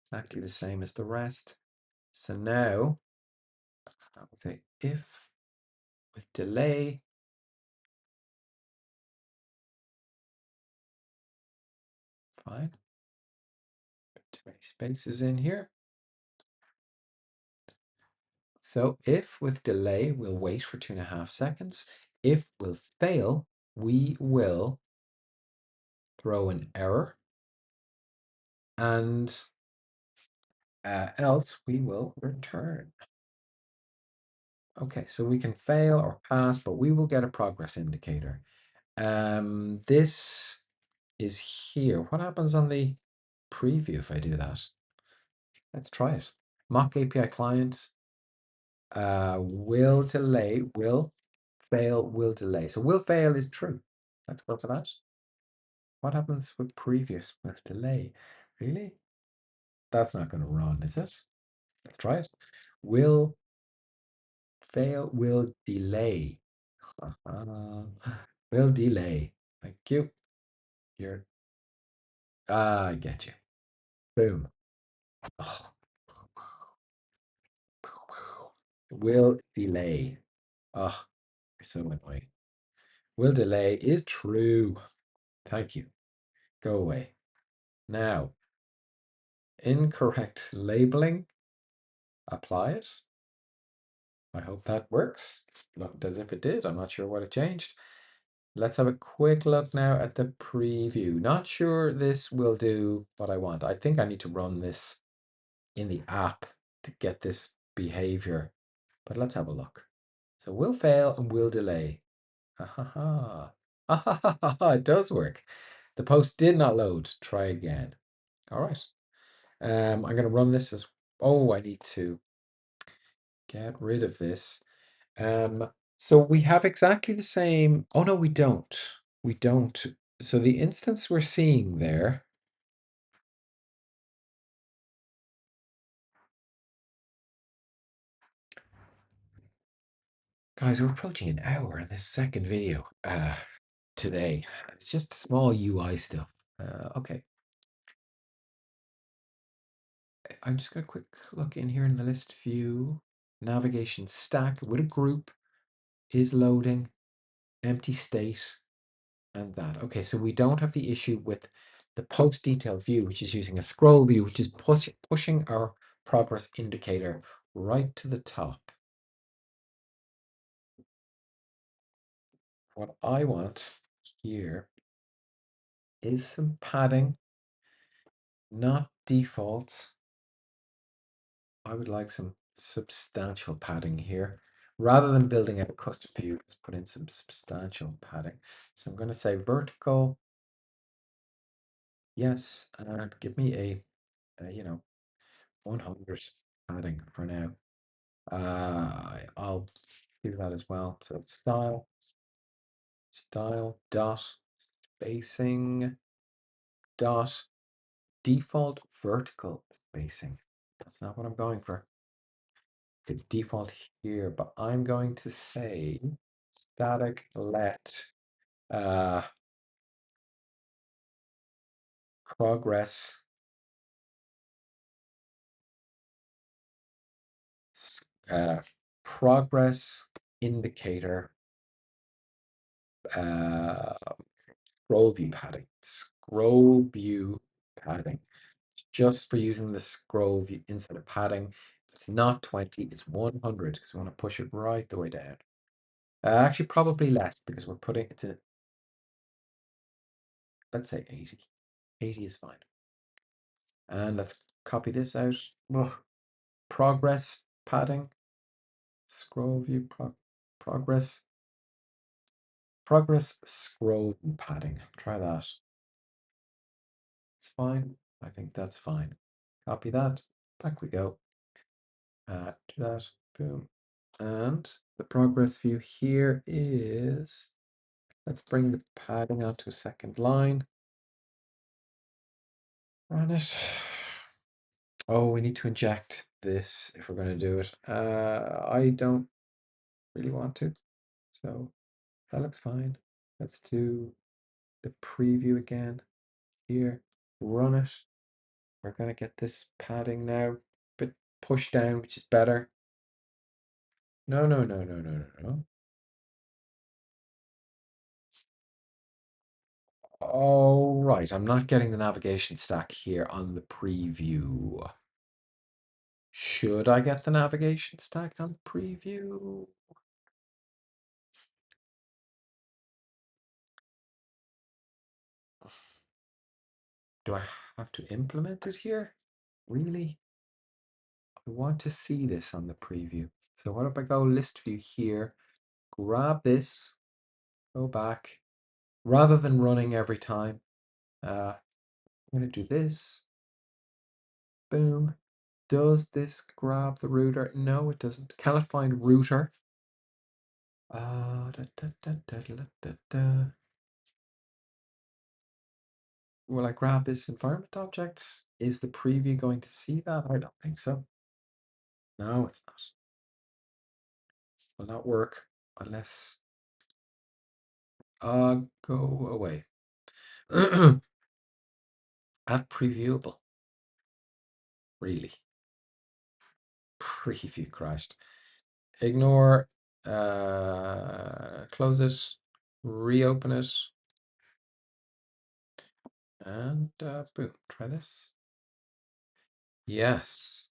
Exactly the same as the rest. So now I would say if with delay, fine. Put too many spaces in here. So if with delay, we'll wait for 2.5 seconds. If will fail, we will throw an error, and else we will return. Okay, so we can fail or pass, but we will get a progress indicator. This is here. What happens on the preview if I do that? Let's try it. Mock API client will delay, will fail, will delay. So will fail is true. Let's go for that. What happens with previous with delay? Really? That's not going to run, is it? Let's try it. Will fail, will delay. Will delay. Thank you. You're I get you. Boom. Oh. Will delay. Oh, you're so annoying. Will delay is true. Thank you. Go away. Now, incorrect labeling applies. I hope that works. Looked as if it did. I'm not sure what it changed. Let's have a quick look now at the preview. Not sure this will do what I want. I think I need to run this in the app to get this behavior. But let's have a look. So will fail and will delay. Ha ha ha. Ah, ha, ha, ha, ha. It does work. The post did not load. Try again. All right. I'm going to run this as, oh, I need to get rid of this. So we have exactly the same. Oh, no, we don't. We don't. So the instance we're seeing there, guys, we're approaching an hour in this second video today. It's just small UI stuff. Okay. I'm just going to quick look in here in the list view. Navigation stack with a group is loading, empty state, and that. Okay, so we don't have the issue with the post detail view, which is using a scroll view, which is pushing our progress indicator right to the top. What I want here is some padding, not default. I would like some substantial padding here. Rather than building a custom view, let's put in some substantial padding. So I'm going to say vertical. Yes, and give me a 100. padding for now. I'll do that as well. So style dot spacing dot default vertical spacing. That's not what I'm going for. It's default here, but I'm going to say static let progress uh, progress indicator scroll view padding. Scroll view padding. Just for using the scroll view instead of padding. It's not 20, it's 100 because we want to push it right the way down. Actually, probably less because we're putting it's in, let's say 80. 80 is fine. And let's copy this out. Ugh. Progress padding. Scroll view progress scroll view padding. Try that. It's fine. I think that's fine. Copy that. Back we go. Do that. Boom. And the progress view here is, let's bring the padding onto a second line. Run it. Oh, we need to inject this if we're going to do it. I don't really want to. So that looks fine. Let's do the preview again here. Run it. We're going to get this padding now, but push down, which is better. No, no, no, no, no, no, no. All right, I'm not getting the navigation stack here on the preview. Should I get the navigation stack on the preview? Do I have to implement it here? Really? I want to see this on the preview. So what if I go list view here, grab this, go back, rather than running every time, I'm going to do this. Boom. Does this grab the router? No, it doesn't. Can it find router? Da, da, da, da, da, da, da. Will I grab this environment object? Is the preview going to see that? I don't think so. No, it's not. Will not work unless go away. At previewable. Really. Preview Christ. Ignore, close this, reopen it, and boom, try this. Yes,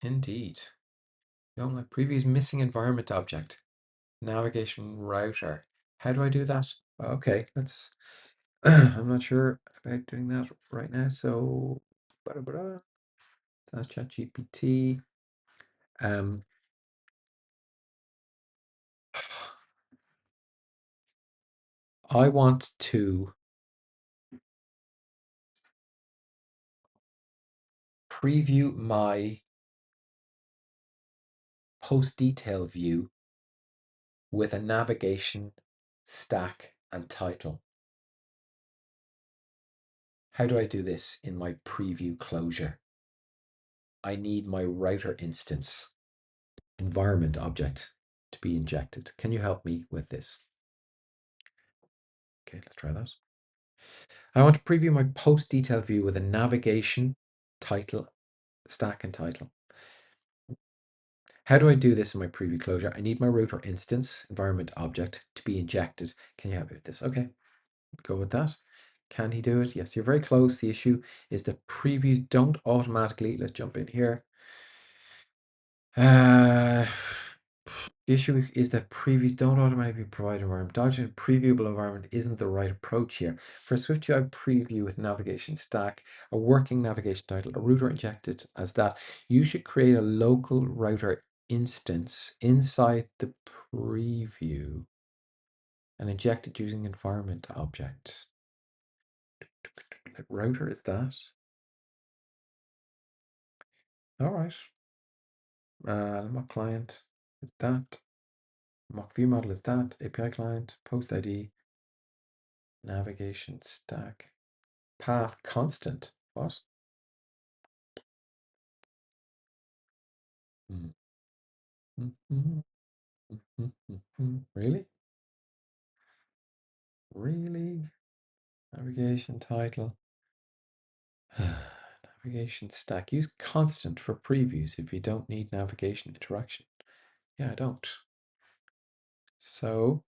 indeed. No, my preview is missing environment object. Navigation router. How do I do that? Okay, let's I'm not sure about doing that right now. So that's ChatGPT. I want to preview my post detail view with a navigation stack and title. How do I do this in my preview closure? I need my router instance environment object to be injected. Can you help me with this? Okay, let's try that. I want to preview my post detail view with a navigation title, stack and title. How do I do this in my preview closure? I need my router instance environment object to be injected. Can you help me with this? Okay, go with that. Can he do it? Yes, you're very close. The issue is that previews don't automatically, let's jump in here. The issue is that previews don't automatically provide environment. Dodging a previewable environment isn't the right approach here. For a SwiftUI preview with navigation stack, a working navigation title, a router injected as that, you should create a local router instance inside the preview and inject it using environment object. What router is that? All right. Mock client is that. Mock view model is that. API client, post ID, navigation stack, path constant. What? Mm. Mhm, mhm, mhm. Really? Really? Navigation title. Navigation stack. Use constant for previews if you don't need navigation interaction. Yeah, I don't. So,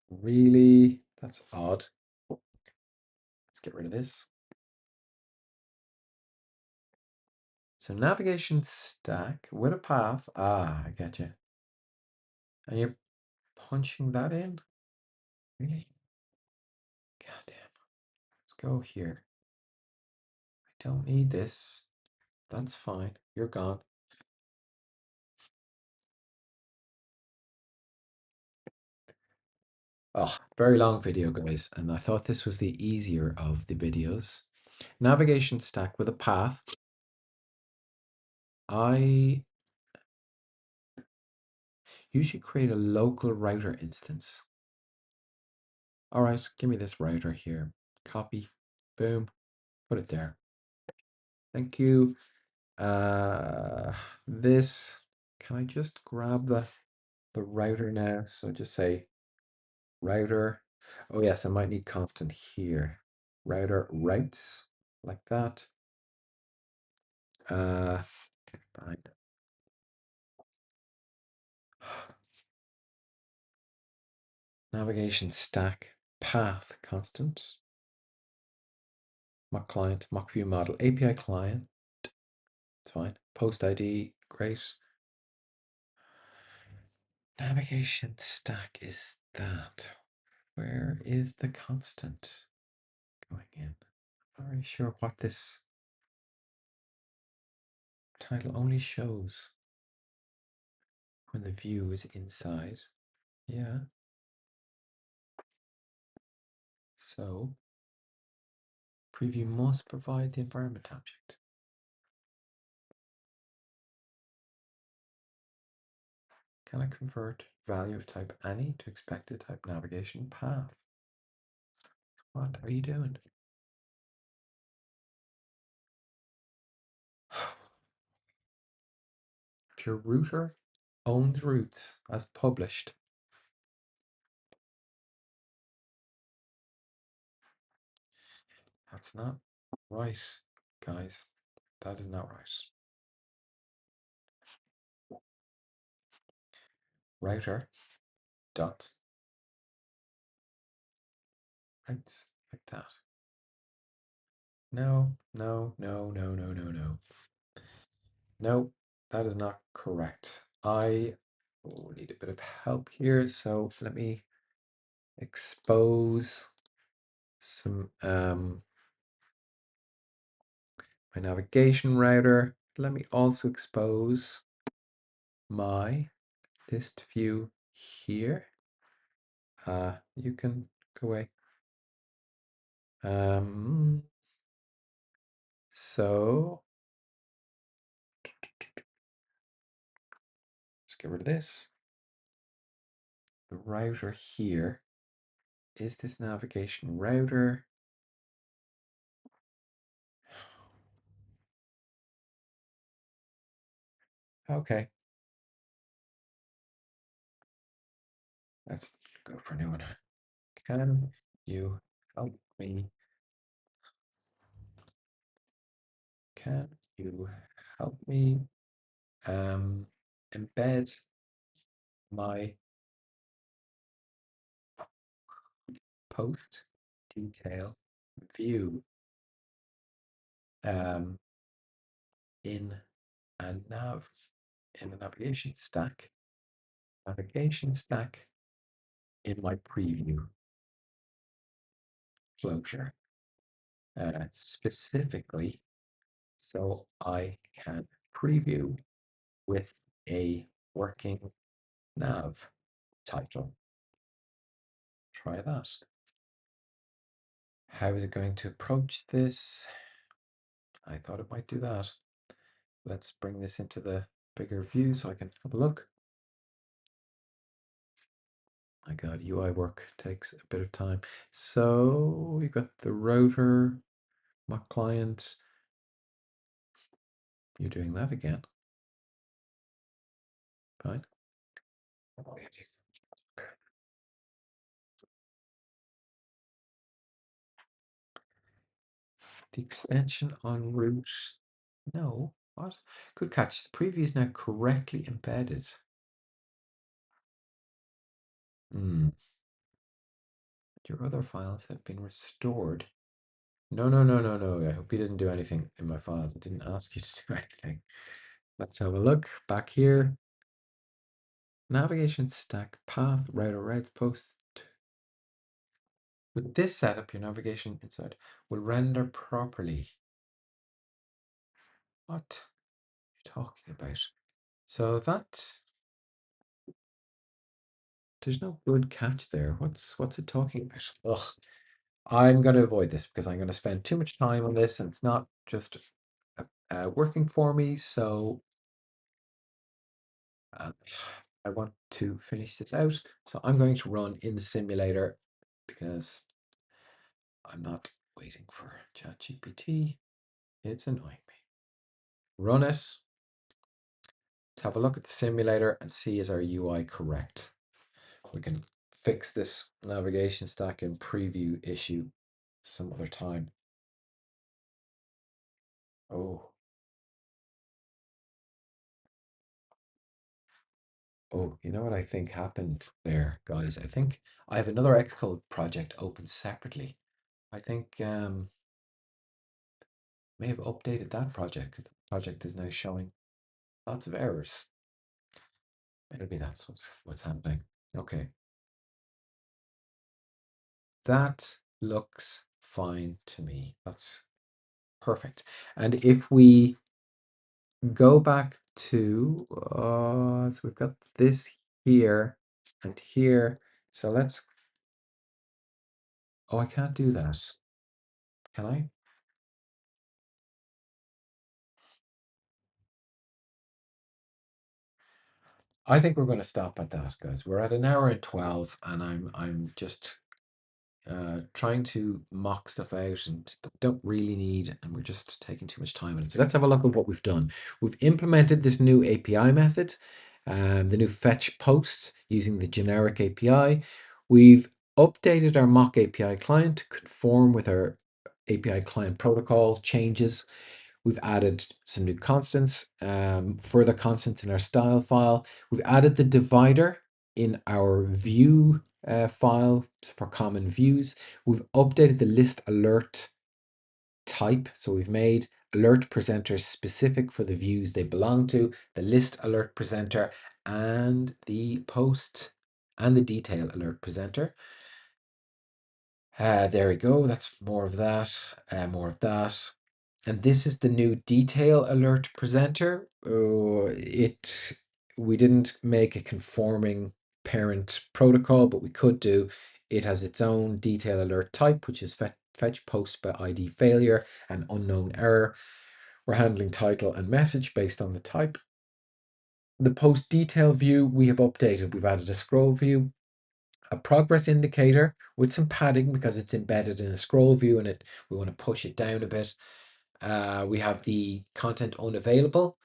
really? That's odd. Let's get rid of this. So navigation stack with a path. Ah, I get you. And you're punching that in? Really? God damn. Let's go here. I don't need this. That's fine. You're gone. Oh, very long video, guys. And I thought this was the easier of the videos. Navigation stack with a path. I usually create a local router instance. All right, give me this router here. Copy. Boom. Put it there. Thank you. This, can I just grab the router now? So just say router. Oh yes, I might need constant here. Router routes like that. Fine. Navigation stack path constant. Mock client, mock view model, API client. It's fine. Post ID, great. Navigation stack is that. Where is the constant going in? I'm not really sure what this title only shows when the view is inside. Yeah. So preview must provide the environment object. Can I convert value of type any to expected type navigation path? What are you doing? If your router owns routes as published, that's not right, guys. That is not right. Router dot routes like that. No, no, no, no, no, no, no. No, that is not correct. I need a bit of help here. So let me expose some my navigation router. Let me also expose my list view here. You can go away. So let's get rid of this. The router here is this navigation router. Okay. Let's go for a new one. Can you help me? Can you help me embed my post detail view in a navigation stack in my preview closure, specifically so I can preview with a working nav title. Try that. How is it going to approach this? I thought it might do that. Let's bring this into the bigger view so I can have a look. My God, UI work takes a bit of time. So we've got the router, my client. You're doing that again. Fine. The extension on root. No, what? Good catch. The preview is now correctly embedded. Your other files have been restored. No, no, no, no, no. I hope you didn't do anything in my files. I didn't ask you to do anything. Let's have a look back here. Navigation stack path router routes post. With this setup, your navigation inside will render properly. What are you talking about? So that's there's no good catch there. What's it talking about? Ugh. I'm going to avoid this because I'm going to spend too much time on this and it's not just working for me. So I want to finish this out. So I'm going to run in the simulator because I'm not waiting for ChatGPT. It's annoying me. Run it. Let's have a look at the simulator and see is our UI correct. We can fix this navigation stack in preview issue some other time. Oh, you know what I think happened there, guys? I think I have another Xcode project open separately. I think may have updated that project because the project is now showing lots of errors. Maybe that's what's happening. Okay. That looks fine to me. That's perfect. And if we go back to, so we've got this here and here. So let's, I can't do that. Can I? I think we're going to stop at that, guys. We're at 1 hour and 12, and I'm just trying to mock stuff out and don't really need, and we're just taking too much time on it. So let's have a look at what we've done. We've implemented this new API method, the new fetch post using the generic API. We've updated our mock API client to conform with our API client protocol changes. We've added some new constants, further constants in our style file. We've added the divider in our view file for common views. We've updated the list alert type. So we've made alert presenters specific for the views they belong to, the list alert presenter and the post and the detail alert presenter. There we go. That's more of that, more of that. And this is the new detail alert presenter. We didn't make a conforming parent protocol, but we could do. It has its own detail alert type, which is fetch post by ID failure and unknown error. We're handling title and message based on the type. The post detail view we have updated. We've added a scroll view, a progress indicator with some padding because it's embedded in a scroll view and we want to push it down a bit. We have the content unavailable,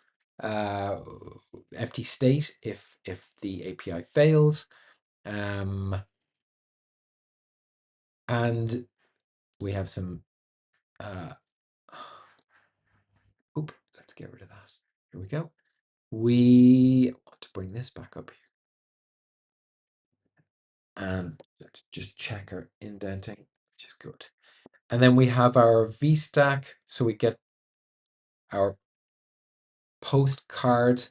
empty state if the API fails. And we have some, let's get rid of that. Here we go. We want to bring this back up here. And let's just check our indenting, which is good. And then we have our VStack. So we get our postcard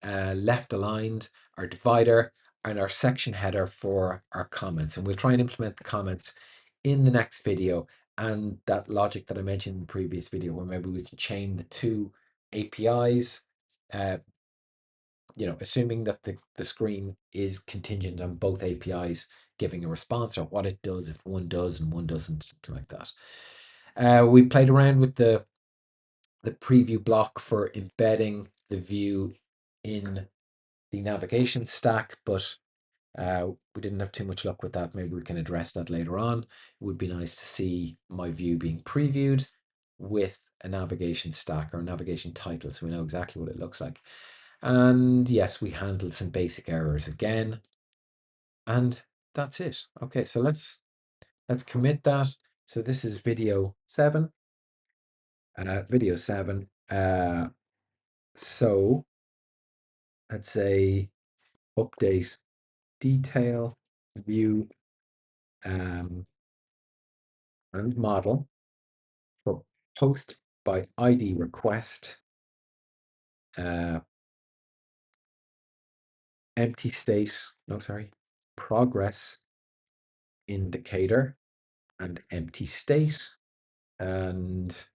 left aligned, our divider, and our section header for our comments. And we'll try and implement the comments in the next video. And that logic that I mentioned in the previous video, where maybe we can chain the two APIs, assuming that the screen is contingent on both APIs giving a response, or what it does if one does and one doesn't, something like that. We played around with the the preview block for embedding the view in the navigation stack, but we didn't have too much luck with that. Maybe we can address that later on. It would be nice to see my view being previewed with a navigation stack or a navigation title, so we know exactly what it looks like. And yes, we handled some basic errors again. And that's it. Okay, so let's commit that. So this is video 7. Video 7. So let's say update detail view and model for post by ID request, empty state, no, sorry, progress indicator and empty state. And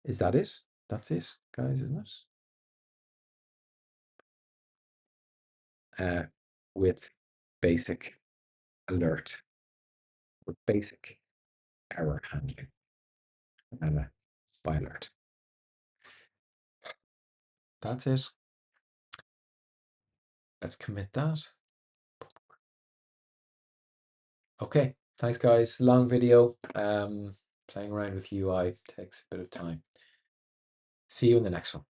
is that it? That's it, guys, isn't it? With basic alert, with basic error handling by alert. That's it. Let's commit that. Okay, thanks guys. Long video. Playing around with UI takes a bit of time. See you in the next one.